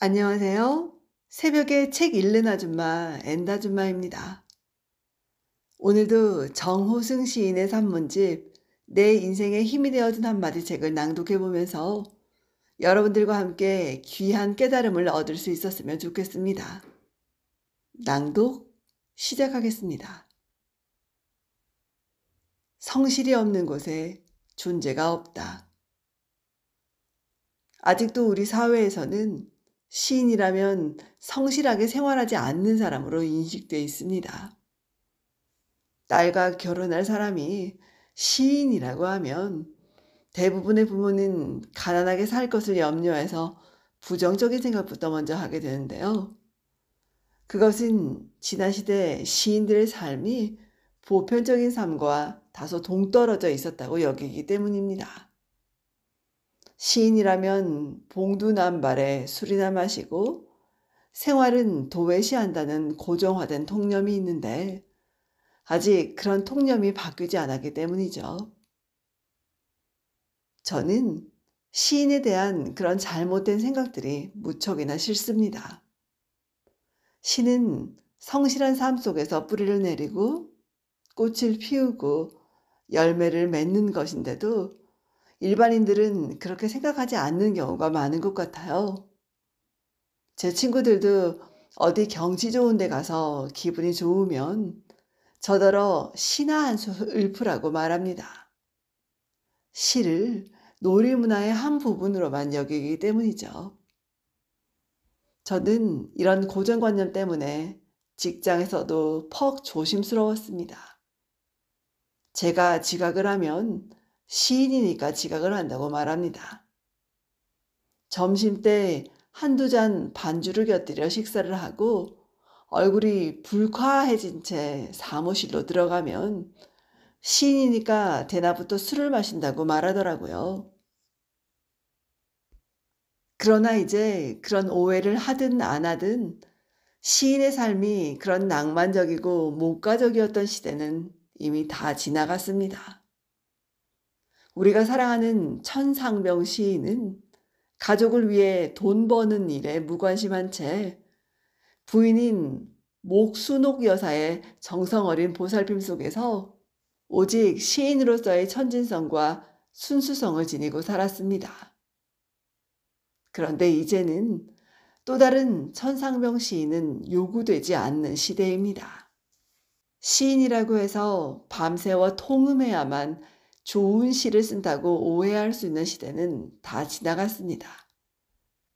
안녕하세요. 새벽에 책 읽는 아줌마, 엔다줌마입니다. 오늘도 정호승 시인의 산문집 내 인생에 힘이 되어준 한마디 책을 낭독해 보면서 여러분들과 함께 귀한 깨달음을 얻을 수 있었으면 좋겠습니다. 낭독 시작하겠습니다. 성실이 없는 곳에 존재가 없다. 아직도 우리 사회에서는 시인이라면 성실하게 생활하지 않는 사람으로 인식돼 있습니다. 딸과 결혼할 사람이 시인이라고 하면 대부분의 부모는 가난하게 살 것을 염려해서 부정적인 생각부터 먼저 하게 되는데요. 그것은 지난 시대 시인들의 삶이 보편적인 삶과 다소 동떨어져 있었다고 여기기 때문입니다. 시인이라면 봉두남발에 술이나 마시고 생활은 도외시한다는 고정화된 통념이 있는데 아직 그런 통념이 바뀌지 않았기 때문이죠. 저는 시인에 대한 그런 잘못된 생각들이 무척이나 싫습니다. 시는 성실한 삶 속에서 뿌리를 내리고 꽃을 피우고 열매를 맺는 것인데도 일반인들은 그렇게 생각하지 않는 경우가 많은 것 같아요. 제 친구들도 어디 경치 좋은 데 가서 기분이 좋으면 저더러 시나 한 수 읊으라고 말합니다. 시를 놀이문화의 한 부분으로만 여기기 때문이죠. 저는 이런 고정관념 때문에 직장에서도 퍽 조심스러웠습니다. 제가 지각을 하면 시인이니까 지각을 한다고 말합니다. 점심때 한두 잔 반주를 곁들여 식사를 하고 얼굴이 불쾌해진 채 사무실로 들어가면 시인이니까 대낮부터 술을 마신다고 말하더라고요. 그러나 이제 그런 오해를 하든 안 하든 시인의 삶이 그런 낭만적이고 목가적이었던 시대는 이미 다 지나갔습니다. 우리가 사랑하는 천상병 시인은 가족을 위해 돈 버는 일에 무관심한 채 부인인 목순옥 여사의 정성 어린 보살핌 속에서 오직 시인으로서의 천진성과 순수성을 지니고 살았습니다. 그런데 이제는 또 다른 천상병 시인은 요구되지 않는 시대입니다. 시인이라고 해서 밤새워 통음해야만 좋은 시를 쓴다고 오해할 수 있는 시대는 다 지나갔습니다.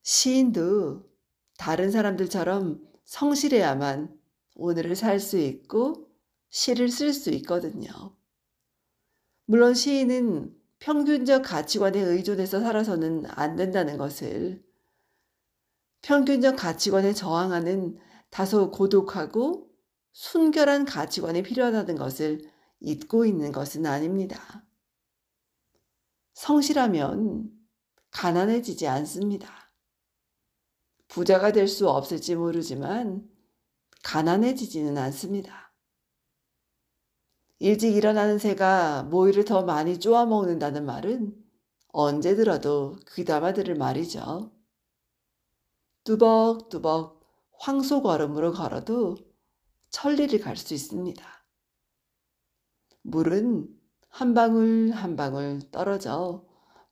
시인도 다른 사람들처럼 성실해야만 오늘을 살 수 있고 시를 쓸 수 있거든요. 물론 시인은 평균적 가치관에 의존해서 살아서는 안 된다는 것을, 평균적 가치관에 저항하는 다소 고독하고 순결한 가치관이 필요하다는 것을 잊고 있는 것은 아닙니다. 성실하면 가난해지지 않습니다. 부자가 될 수 없을지 모르지만 가난해지지는 않습니다. 일찍 일어나는 새가 모이를 더 많이 쪼아먹는다는 말은 언제 들어도 귀담아 들을 말이죠. 뚜벅뚜벅 황소걸음으로 걸어도 천리를 갈 수 있습니다. 물은 한 방울 한 방울 떨어져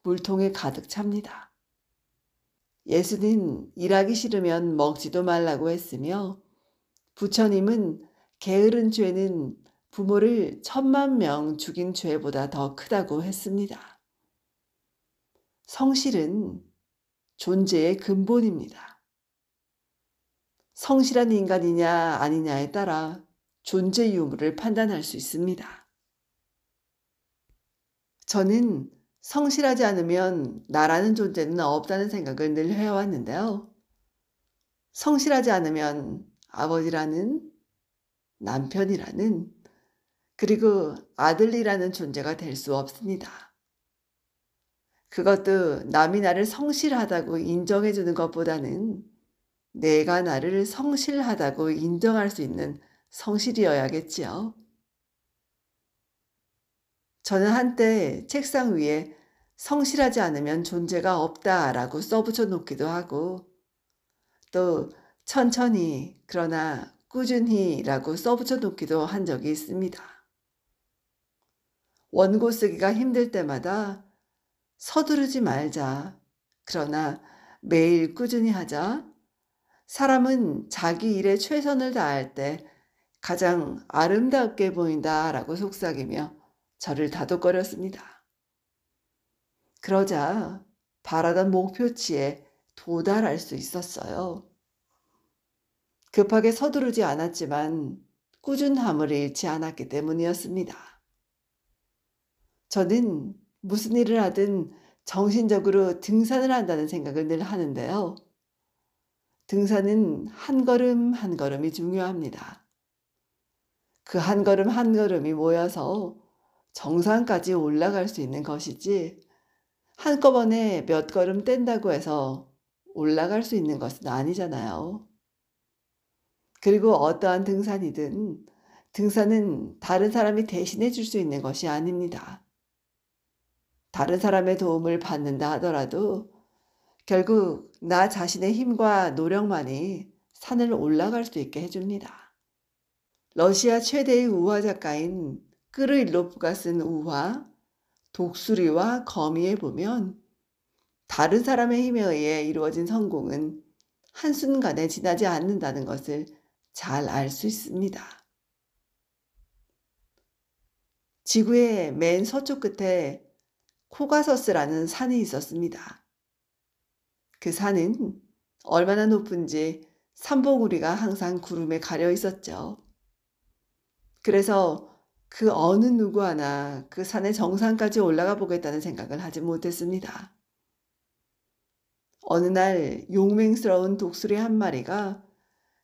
물통에 가득 찹니다. 예수는 일하기 싫으면 먹지도 말라고 했으며 부처님은 게으른 죄는 부모를 10,000명 죽인 죄보다 더 크다고 했습니다. 성실은 존재의 근본입니다. 성실한 인간이냐 아니냐에 따라 존재 유무를 판단할 수 있습니다. 저는 성실하지 않으면 나라는 존재는 없다는 생각을 늘 해왔는데요. 성실하지 않으면 아버지라는, 남편이라는, 그리고 아들이라는 존재가 될 수 없습니다. 그것도 남이 나를 성실하다고 인정해 주는 것보다는 내가 나를 성실하다고 인정할 수 있는 성실이어야겠지요. 저는 한때 책상 위에 성실하지 않으면 존재가 없다라고 써붙여 놓기도 하고 또 천천히 그러나 꾸준히라고 써붙여 놓기도 한 적이 있습니다. 원고 쓰기가 힘들 때마다 서두르지 말자. 그러나 매일 꾸준히 하자. 사람은 자기 일에 최선을 다할 때 가장 아름답게 보인다라고 속삭이며 저를 다독거렸습니다. 그러자 바라던 목표치에 도달할 수 있었어요. 급하게 서두르지 않았지만 꾸준함을 잃지 않았기 때문이었습니다. 저는 무슨 일을 하든 정신적으로 등산을 한다는 생각을 늘 하는데요. 등산은 한 걸음 한 걸음이 중요합니다. 그 한 걸음 한 걸음이 모여서 정상까지 올라갈 수 있는 것이지 한꺼번에 몇 걸음 뗀다고 해서 올라갈 수 있는 것은 아니잖아요. 그리고 어떠한 등산이든 등산은 다른 사람이 대신해 줄 수 있는 것이 아닙니다. 다른 사람의 도움을 받는다 하더라도 결국 나 자신의 힘과 노력만이 산을 올라갈 수 있게 해줍니다. 러시아 최대의 우화 작가인 끄르일로프가 쓴 우화, 독수리와 거미에 보면 다른 사람의 힘에 의해 이루어진 성공은 한순간에 지나지 않는다는 것을 잘 알 수 있습니다. 지구의 맨 서쪽 끝에 코가서스라는 산이 있었습니다. 그 산은 얼마나 높은지 산봉우리가 항상 구름에 가려 있었죠. 그래서 그 어느 누구 하나 그 산의 정상까지 올라가 보겠다는 생각을 하지 못했습니다. 어느 날 용맹스러운 독수리 한 마리가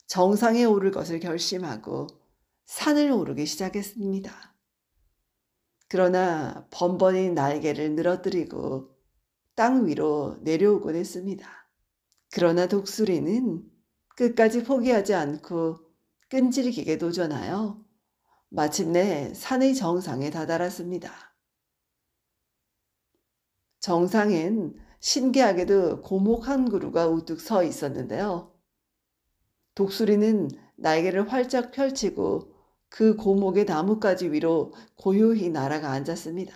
정상에 오를 것을 결심하고 산을 오르기 시작했습니다. 그러나 번번이 날개를 늘어뜨리고 땅 위로 내려오곤 했습니다. 그러나 독수리는 끝까지 포기하지 않고 끈질기게 도전하여 마침내 산의 정상에 다다랐습니다. 정상엔 신기하게도 고목 한 그루가 우뚝 서 있었는데요. 독수리는 날개를 활짝 펼치고 그 고목의 나뭇가지 위로 고요히 날아가 앉았습니다.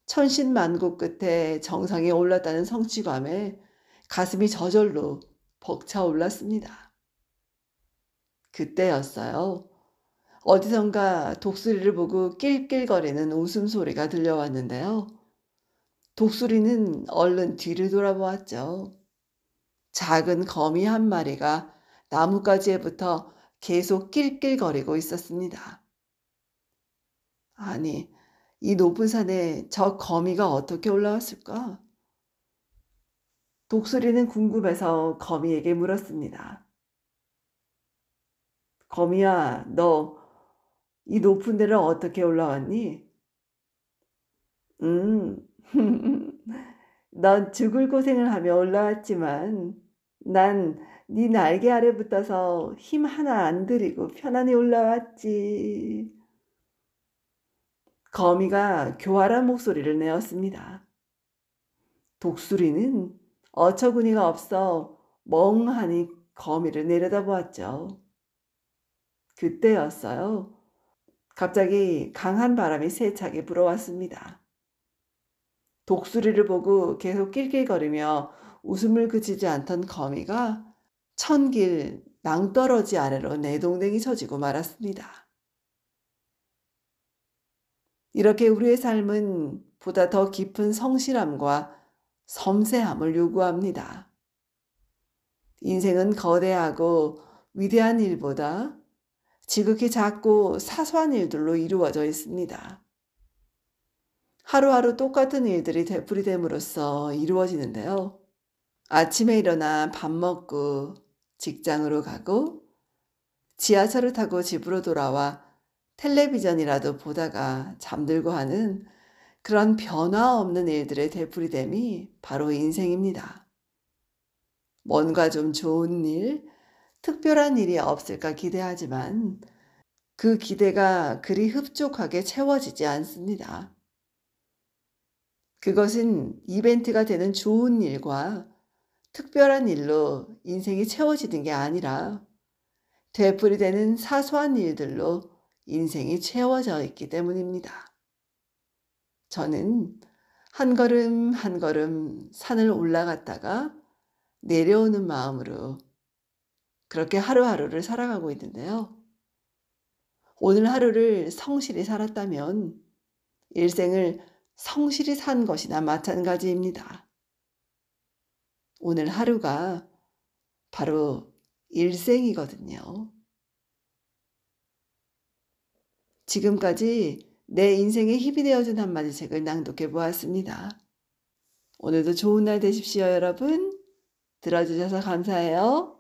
천신만고 끝에 정상에 올랐다는 성취감에 가슴이 저절로 벅차올랐습니다. 그때였어요. 어디선가 독수리를 보고 낄낄거리는 웃음소리가 들려왔는데요. 독수리는 얼른 뒤를 돌아보았죠. 작은 거미 한 마리가 나뭇가지에 붙어 계속 낄낄거리고 있었습니다. 아니, 이 높은 산에 저 거미가 어떻게 올라왔을까? 독수리는 궁금해서 거미에게 물었습니다. 거미야, 너 이 높은 데를 어떻게 올라왔니? 넌 죽을 고생을 하며 올라왔지만 난 네 날개 아래 붙어서 힘 하나 안 들이고 편안히 올라왔지. 거미가 교활한 목소리를 내었습니다. 독수리는 어처구니가 없어 멍하니 거미를 내려다보았죠. 그때였어요. 갑자기 강한 바람이 세차게 불어왔습니다. 독수리를 보고 계속 낄낄거리며 웃음을 그치지 않던 거미가 천길 낭떠러지 아래로 내동댕이 쳐지고 말았습니다. 이렇게 우리의 삶은 보다 더 깊은 성실함과 섬세함을 요구합니다. 인생은 거대하고 위대한 일보다 지극히 작고 사소한 일들로 이루어져 있습니다. 하루하루 똑같은 일들이 되풀이됨으로써 이루어지는데요. 아침에 일어나 밥 먹고 직장으로 가고 지하철을 타고 집으로 돌아와 텔레비전이라도 보다가 잠들고 하는 그런 변화 없는 일들의 되풀이됨이 바로 인생입니다. 뭔가 좀 좋은 일, 특별한 일이 없을까 기대하지만 그 기대가 그리 흡족하게 채워지지 않습니다. 그것은 이벤트가 되는 좋은 일과 특별한 일로 인생이 채워지는 게 아니라 되풀이되는 사소한 일들로 인생이 채워져 있기 때문입니다. 저는 한 걸음 한 걸음 산을 올라갔다가 내려오는 마음으로 그렇게 하루하루를 살아가고 있는데요. 오늘 하루를 성실히 살았다면 일생을 성실히 산 것이나 마찬가지입니다. 오늘 하루가 바로 일생이거든요. 지금까지 내 인생의 힘이 되어준 한마디 책을 낭독해 보았습니다. 오늘도 좋은 날 되십시오, 여러분. 들어주셔서 감사해요.